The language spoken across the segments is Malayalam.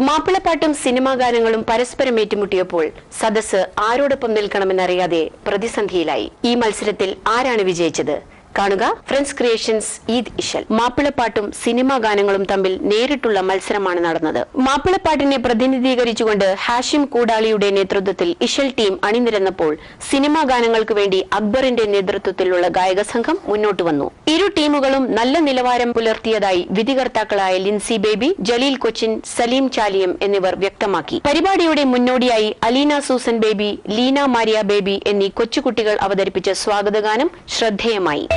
മാപ്പിളപ്പാട്ടും സിനിമാ ഗാനങ്ങളും പരസ്പരം ഏറ്റുമുട്ടിയപ്പോൾ സദസ്സ് ആരോടൊപ്പം നിൽക്കണമെന്നറിയാതെ പ്രതിസന്ധിയിലായി. ഈ മത്സരത്തിൽ ആരാണ് വിജയിച്ചത്? കാണുക ഫ്രണ്ട്സ് ക്രിയേഷൻസ് ഈദ് ഇശൽ. മാപ്പിളപ്പാട്ടും സിനിമാ ഗാനങ്ങളും തമ്മിൽ നേരിട്ടുള്ള മത്സരമാണ് നടന്നത്. മാപ്പിളപ്പാട്ടിനെ പ്രതിനിധീകരിച്ചുകൊണ്ട് ഹാഷിം കൂടാളിയുടെ നേതൃത്വത്തിൽ ഇശൽ ടീം അണിനിരന്നപ്പോൾ സിനിമാ ഗാനങ്ങൾക്ക് വേണ്ടി അക്ബറിന്റെ നേതൃത്വത്തിലുള്ള ഗായക സംഘം മുന്നോട്ട് വന്നു. ഇരു ടീമുകളും നല്ല നിലവാരം പുലർത്തിയതായി വിധികർത്താക്കളായ ലിൻസി ബേബി, ജലീൽ കൊച്ചിൻ, സലീം ചാലിയം എന്നിവർ വ്യക്തമാക്കി. പരിപാടിയുടെ മുന്നോടിയായി Aleena Susan baby, Leena Maria baby എന്നീ കൊച്ചുകുട്ടികൾ അവതരിപ്പിച്ച സ്വാഗതഗാനം ശ്രദ്ധേയമായി.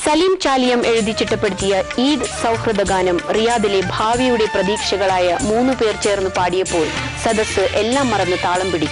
സലീം ചാലിയം എഴുതി ചിട്ടപ്പെടുത്തിയ ഈദ് സൗഹൃദ ഗാനം റിയാദിലെ ഭാവിയുടെ പ്രതീക്ഷകളായ 3 പേർ ചേർന്ന് പാടിയപ്പോൾ സദസ്സ് എല്ലാം മറന്ന് താളം പിടിച്ചു.